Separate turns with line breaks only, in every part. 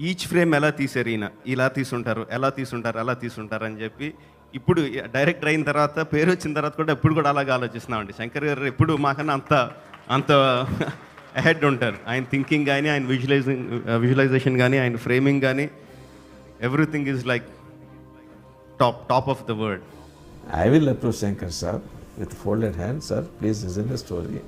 Each frame ఎలా తీసారు ఈయన, ఇలా తీసుంటారు, ఎలా తీసుంటారు, అలా తీసుంటారు అని చెప్పి ఇప్పుడు డైరెక్టర్ అయిన తర్వాత, పేరు వచ్చిన తర్వాత కూడా ఎప్పుడు కూడా అలాగే ఆలోచిస్తున్నామండి. శంకర్ గారు ఎప్పుడు మాకన్నా అంత అహెడ్ ఉంటారు. ఆయన థింకింగ్ కానీ, ఆయన విజువలైజేషన్ కానీ, ఆయన ఫ్రేమింగ్ కానీ, everything is like top of the world.
I will approach Shankar sir with folded hands. Sir, please listen the story.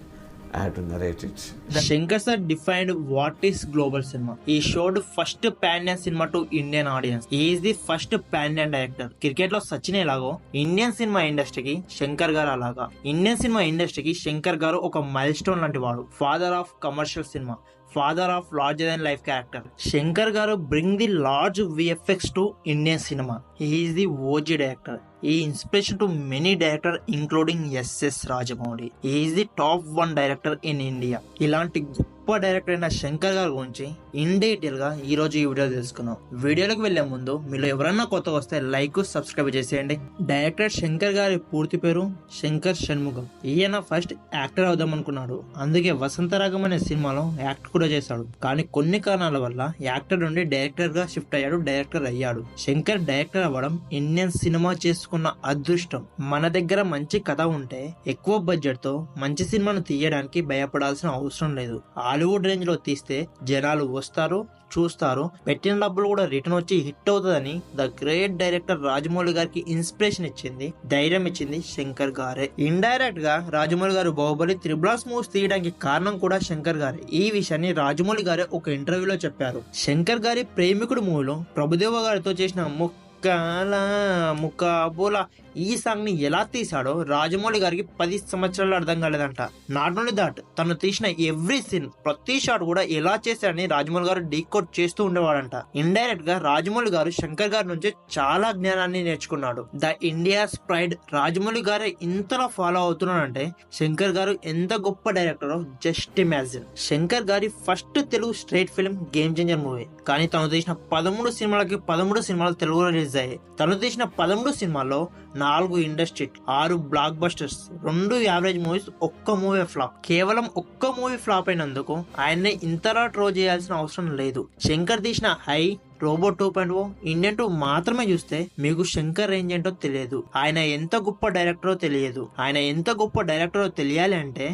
I have to narrate it.
Shankar sir defined what is global cinema. He showed first pan-India cinema to Indian audience. He is the first pan-India director. Cricket లో సచిన్ ఎలాగో Indian cinema ఇండస్ట్రీకి శంకర్ గారు అలాగా. Indian cinema ఇండస్ట్రీకి శంకర్ గారు ఒక mile stone లాంటి వాడు. Father of commercial cinema, father of larger than life character. Shankar garu bring the large VFX to Indian cinema. He is the OG director. ఈ inspiration to many director including SS Rajamouli. He is the top 1 director in India. ఇలాంటి గొప్ప director అయిన శంకర్ గారి గురించి in detail గా ఈ రోజు ఈ వీడియో తెలుసుకున్నాం. వీడియోలోకి వెళ్లే ముందు మీలో ఎవరన్నా కొత్తగా వస్తే లైక్, సబ్స్క్రైబ్ చేసేయండి. డైరెక్టర్ శంకర్ గారి పూర్తి పేరు శంకర్ షణ్ముగం. ఈయన ఫస్ట్ యాక్టర్ అవుదాం అనుకున్నాడు. అందుకే వసంతరాగం అనే సినిమాలో యాక్ట్ కూడా చేశాడు. కానీ కొన్ని కారణాల వల్ల యాక్టర్ నుండి డైరెక్టర్ గా షిఫ్ట్ అయ్యాడు. డైరెక్టర్ అయ్యాడు. శంకర్ డైరెక్టర్ అవ్వడం ఇండియన్ సినిమా చేసుకున్న అదృష్టం. మన దగ్గర మంచి కథ ఉంటే ఎక్కువ బడ్జెట్ తో మంచి సినిమాను తీయడానికి భయపడాల్సిన అవసరం లేదు. హాలీవుడ్ రేంజ్ లో తీస్తే జనాలు వస్తారు, చూస్తారు, పెట్టిన డబ్బులు కూడా రిటర్న్ వచ్చి హిట్ అవుతుందని ద గ్రేట్ డైరెక్టర్ రాజమౌళి గారికి ఇన్స్పిరేషన్ ఇచ్చింది, ధైర్యం ఇచ్చింది శంకర్ గారే. ఇండైరెక్ట్ గా రాజమౌళి గారు బాహుబలి, త్రిబుల్ మూవ్స్ తీయడానికి కారణం కూడా శంకర్ గారే. ఈ విషయాన్ని రాజమౌళి గారే ఒక ఇంటర్వ్యూలో చెప్పారు. శంకర్ గారి ప్రేమికుడు మూవీలో ప్రభుదేవ గారితో చేసిన ముకాబోలా ఈ సాంగ్ ని ఎలా తీసాడో రాజమౌళి గారికి 10 సంవత్సరాలు అర్థం కాలేదంట. నాట్ ఓన్లీ దాట్, తను తీసిన ఎవ్రీ సీన్, ప్రతి షాట్ కూడా ఎలా చేశాడని రాజమౌళి గారు డీకోడ్ చేస్తూ ఉండేవాడంట. ఇండైరెక్ట్ గా రాజమౌళి గారు శంకర్ గారి నుంచి చాలా జ్ఞానాన్ని నేర్చుకున్నాడు. ద ఇండియాస్ ప్రైడ్ రాజమౌళి గారే ఇంతలా ఫాలో అవుతున్నాడంటే శంకర్ గారు ఎంత గొప్ప డైరెక్టరో జస్ట్ ఇమాజిన్. శంకర్ గారి first Telugu straight film Game Changer movie. కానీ తను తీసిన 13 సినిమాలకి 13 సినిమాలు తెలుగులో రిలీజ్ అయ్యాయి. తను తీసిన 13 సినిమాల్లో 4 industry, 6 black busters, 2 average movies, ఒక్క మూవీ ఫ్లాప్. కేవలం ఒక్క మూవీ ఫ్లాప్ అయినందుకు ఆయన్ని ఇంతలా ట్రోల్ చేయాల్సిన అవసరం లేదు. శంకర్ తీసిన హై, రోబో 2.0, ఇండియన్ 2 మాత్రమే చూస్తే మీకు శంకర్ రేంజ్ ఏంటో తెలియదు. ఆయన ఎంత గొప్ప డైరెక్టరో తెలియదు. ఆయన ఎంత గొప్ప డైరెక్టరో తెలియాలి అంటే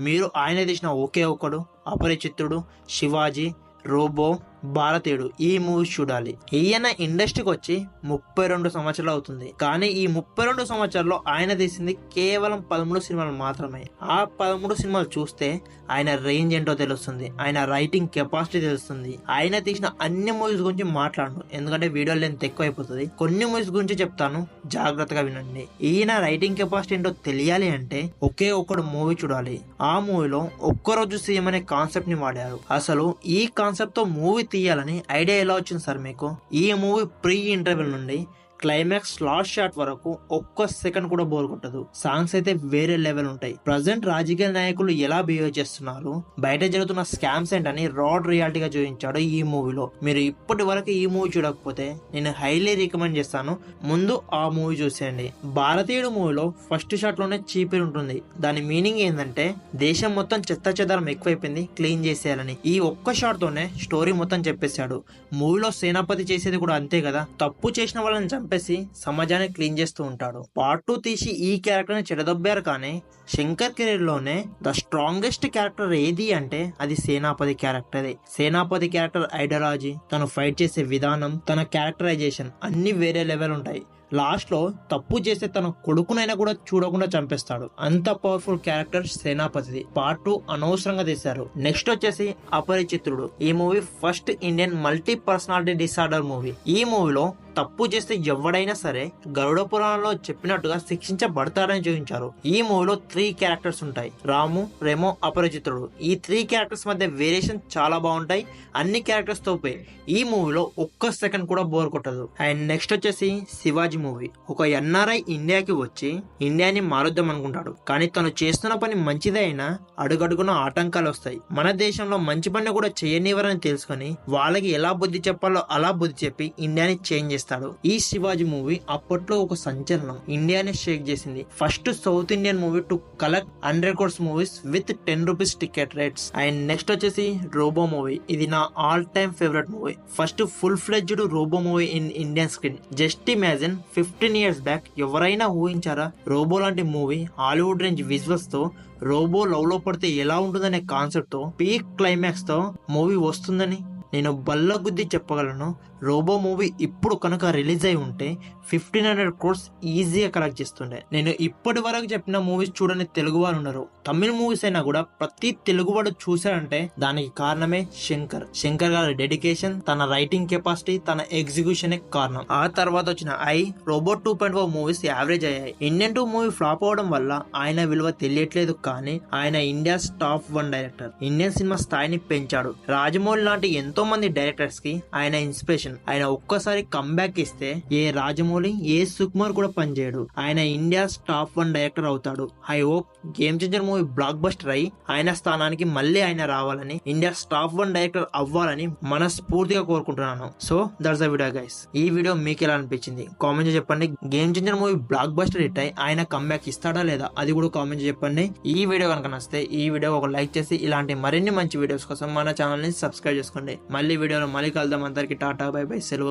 మీరు ఆయన తీసిన ఒకే ఒకడు, అపరిచితుడు, శివాజీ, రోబో, భారతీయుడు ఈ మూవీస్ చూడాలి. ఈయన ఇండస్ట్రీకి వచ్చి 32 సంవత్సరాలు అవుతుంది. కానీ ఈ 32 సంవత్సరాల్లో ఆయన తీసింది కేవలం 13 సినిమాలు మాత్రమే. ఆ 13 సినిమాలు చూస్తే ఆయన రేంజ్ ఏంటో తెలుస్తుంది. ఆయన రైటింగ్ కెపాసిటీ తెలుస్తుంది. ఆయన తీసిన అన్ని మూవీస్ గురించి మాట్లాడను, ఎందుకంటే వీడియో లెంత్ ఎక్కువ అయిపోతుంది. కొన్ని మూవీస్ గురించి చెప్తాను, జాగ్రత్తగా వినండి. ఈయన రైటింగ్ కెపాసిటీ ఏంటో తెలియాలి అంటే ఒకే ఒక్కడు మూవీ చూడాలి. ఆ మూవీలో ఒక్కరోజు సీఎం అనే కాన్సెప్ట్ ని వాడారు. అసలు ఈ కాన్సెప్ట్ తో మూవీ తీయాలని ఐడియా ఎలా వచ్చింది సార్ మీకు? ఈ మూవీ ప్రీ ఇంటర్వెల్ నుండి క్లైమాక్స్ లాస్ట్ షాట్ వరకు ఒక్క సెకండ్ కూడా బోర్ కొట్టదు. సాంగ్స్ అయితే వేరే లెవెల్ ఉంటాయి. ప్రజెంట్ రాజకీయ నాయకులు ఎలా బిహేవ్ చేస్తున్నారు, బయట జరుగుతున్న స్కామ్స్ ఏంటని రాడ్ రియాలిటీగా చూపించాడు ఈ మూవీలో. మీరు ఇప్పటి వరకు ఈ మూవీ చూడకపోతే నేను హైలీ రికమెండ్ చేస్తాను, ముందు ఆ మూవీ చూసేయండి. భారతీయుడు మూవీలో ఫస్ట్ షాట్ లోనే చీపిరి ఉంటుంది. దాని మీనింగ్ ఏంటంటే దేశం మొత్తం చెత్త చెదారం ఎక్కువైపోయింది, క్లీన్ చేసేయాలని. ఈ ఒక్క షాట్ తోనే స్టోరీ మొత్తం చెప్పేశాడు. మూవీలో సేనాపతి చేసేది కూడా అంతే కదా, తప్పు చేసిన వాళ్ళని చంపేసి సమాజాన్ని క్లీన్ చేస్తూ ఉంటాడు. పార్ట్ 2 తీసి ఈ క్యారెక్టర్ ని చెడదొబ్బారు. కానీ శంకర్ కెరీర్ లోనే ద స్ట్రాంగెస్ట్ క్యారెక్టర్ ఏది అంటే అది సేనాపతి క్యారెక్టరే. సేనాపతి క్యారెక్టర్ ఐడియాలజీ, తను ఫైట్ చేసే విధానం, తన క్యారెక్టరైజేషన్ అన్ని వేరే లెవెల్ ఉంటాయి. లాస్ట్ లో తప్పు చేస్తే తన కొడుకునైనా కూడా చూడకుండా చంపేస్తాడు. అంత పవర్ఫుల్ క్యారెక్టర్ సేనాపతిది. పార్ట్ 2 అనవసరంగా తీశారు. నెక్స్ట్ వచ్చేసి అపరిచితుడు. ఈ movie first Indian multi personality disorder movie. ఈ మూవీలో తప్పు చేస్తే ఎవడైనా సరే గరుడ పురాణంలో చెప్పినట్టుగా శిక్షించబడతారని చూపించారు. ఈ మూవీలో 3 క్యారెక్టర్స్ ఉంటాయి, రాము, రెమో, అపరిచితుడు. ఈ 3 క్యారెక్టర్స్ మధ్య వేరియేషన్ చాలా బాగుంటాయి. అన్ని క్యారెక్టర్స్ తోపే ఈ మూవీలో ఒక్క సెకండ్ కూడా బోర్ కొట్టదు. అండ్ నెక్స్ట్ వచ్చేసి శివాజీ మూవీ. ఒక ఎన్ఆర్ఐ ఇండియాకి వచ్చి ఇండియాని మారుద్దాం అనుకుంటాడు. కానీ తను చేస్తున్న పని మంచిదే అయినా అడుగడుగున ఆటంకాలు వస్తాయి. మన దేశంలో మంచి పని కూడా చేయనివ్వరని తెలుసుకొని వాళ్ళకి ఎలా బుద్ధి చెప్పాలో అలా బుద్ధి చెప్పి ఇండియాని చేంజ్ చేస్తాడు. చేస్తాడు. ఈ శివాజీ మూవీ అప్పట్లో ఒక సంచలనం, ఇండియానే షేక్ చేసింది. First south Indian movie to collect 100 crores movies with 10 rupees ticket rates. And next వచ్చేసి రోబో మూవీ. ఇది నా all time favourite movie. First full fledged robo movie in Indian screen. Just imagine 15 years back ఎవరైనా ఊహించారా robo లాంటి movie Hollywood range visuals తో robo love లో పడితే ఎలా ఉంటుందనే కాన్సెప్ట్ తో పీక్ క్లైమాక్స్ తో మూవీ వస్తుందని? నేను బల్ల గుద్ది చెప్పగలను, రోబో మూవీ ఇప్పుడు కనుక రిలీజ్ అయి ఉంటే 1500 crores ఈజీగా కలెక్ట్ చేస్తుండే. నేను ఇప్పటి వరకు చెప్పిన మూవీస్ చూడని తెలుగు వారు ఉన్నారు. తమిళ మూవీస్ అయినా కూడా ప్రతి తెలుగువాడు చూశాడంటే దానికి కారణమే శంకర్ గారి డెడికేషన్, తన రైటింగ్ కెపాసిటీ, తన ఎగ్జిక్యూషన్ కారణం. ఆ తర్వాత వచ్చిన రోబో 2.0 మూవీస్ యావరేజ్ అయ్యాయి. ఇండియన్ 2 మూవీ ఫ్లాప్ అవడం వల్ల ఆయన విలువ తెలియట్లేదు, కానీ ఆయన India's top 1 director. Indian cinema స్థాయిని పెంచాడు. రాజమౌళి లాంటి ఎంతో మంది డైరెక్టర్స్ కి ఆయన ఇన్స్పిరేషన్. ఆయన ఒక్కసారి కంబ్యాక్ ఇస్తే ఏ రాజమౌళి, ఏ సుకుమార్ కూడా పనిచేయడు. ఆయన ఇండియాస్ టాప్ 1 డైరెక్టర్ అవుతాడు. I hope game Changer movie block buster అయి ఆయన స్థానానికి మళ్ళీ ఆయన రావాలని, ఇండియాస్ టాప్ 1 డైరెక్టర్ అవ్వాలని మనస్ఫూర్తిగా కోరుకుంటున్నాను. So that's the video guys. ఈ వీడియో మీకు ఎలా అనిపించింది కామెంట్ చెప్పండి. Game Changer movie block buster hit అయి ఆయన కంబ్యాక్ ఇస్తాడా లేదా అది కూడా కామెంట్ చెప్పండి. ఈ వీడియో కనుక నచ్చితే ఈ వీడియో ఒక లైక్ చేసి ఇలాంటి మరిన్ని మంచి వీడియోస్ కోసం మన ఛానల్ ని సబ్స్క్రైబ్ చేసుకోండి. మళ్ళీ వీడియోలో మళ్ళీ కలుద్దాం. అందరికి టాటా, బై బై, సెలవు.